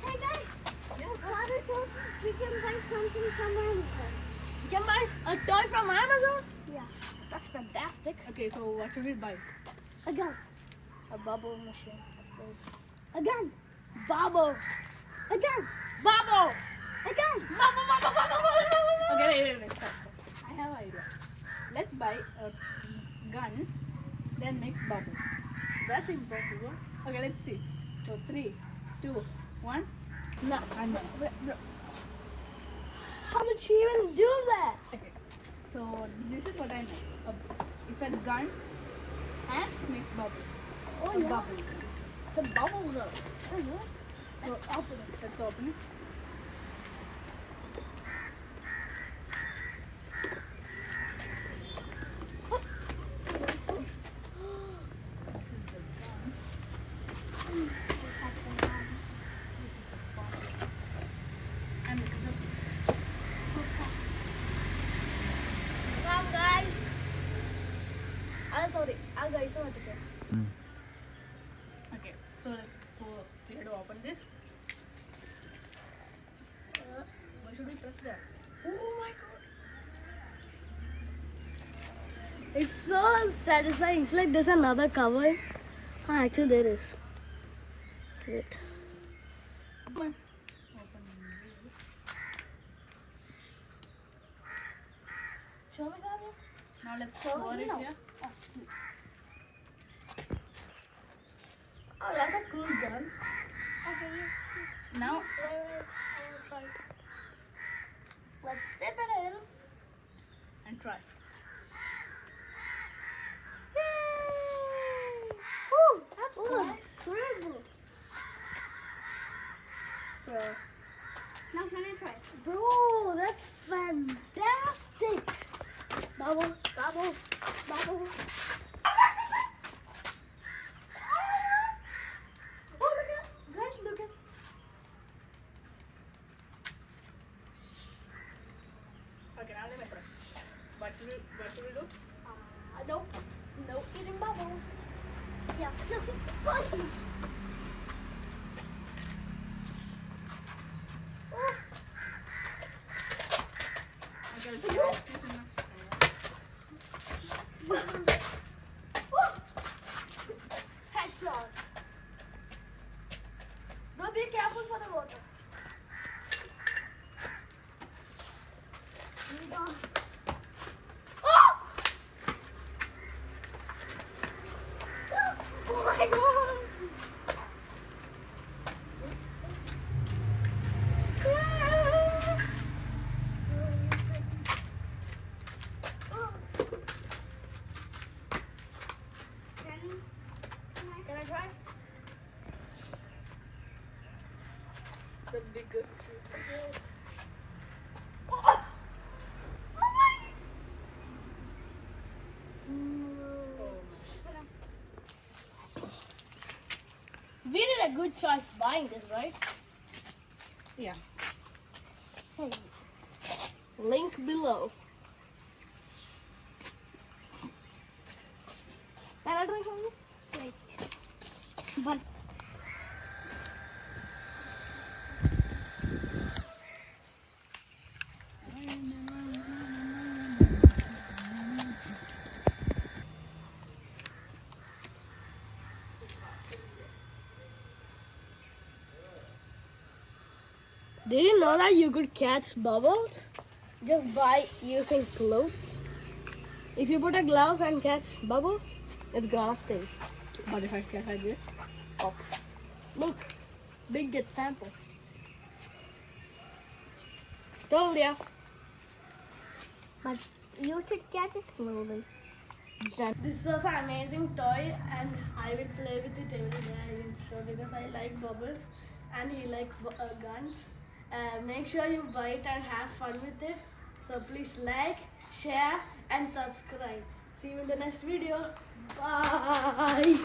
Hey guys, Yeah. we can buy something from Amazon. You can buy a toy from Amazon? Yeah. That's fantastic. Okay, so what should we buy? A gun. A bubble machine, of course. A gun. Bubble! A gun. Bubble! A gun. Okay, wait, stop. I have an idea. Let's buy a gun, then mix bubbles. That's impossible. Okay, let's see. So 3, 2, 1. No. I'm done. How would she even do that? Okay. So this is what I meant. It's a gun and mix bubbles. Oh, A yeah. bubble. It's a bubble gun. Oh, yeah. Let's open it. Let's open it. This is the gun. This is the bottle. And this is the Come, guys. Sorry. I'll go. It's not okay. Okay, so let's go. We have to open this. Why should we press that? Oh my god. It's so satisfying. It's like there's another cover. Oh, actually, there is. Wait. Open this. Show me that. Now let's Show pour me it now. here. Oh, that's a cool gun. Now Let's dip it in. and try. Yay! Ooh, that's nice. Incredible. Bro. Now can I try? Bro, that's fantastic. Bubbles, bubbles, bubbles. Oh, look at, guys, look at. Okay, now let me try. What should we do? Nope, no eating bubbles. Yeah, just fun. Okay, let's catch this in the Headshot. Bro, be careful for the water. Oh! Oh my god! Can I try? the biggest truth. Oh! We did a good choice buying this, right? Yeah. Hey. Link below. Can I drink from you? Wait. One. Did you know that you could catch bubbles just by using clothes? If you put a gloves and catch bubbles, it's gonna stay. But if I catch like this, pop. Look, big get sample. Told ya. But you should catch it slowly. This was an amazing toy and I will play with it every day. I will show because I like bubbles and he likes guns. Make sure you buy it and have fun with it. So please like, share and subscribe. See you in the next video. Bye.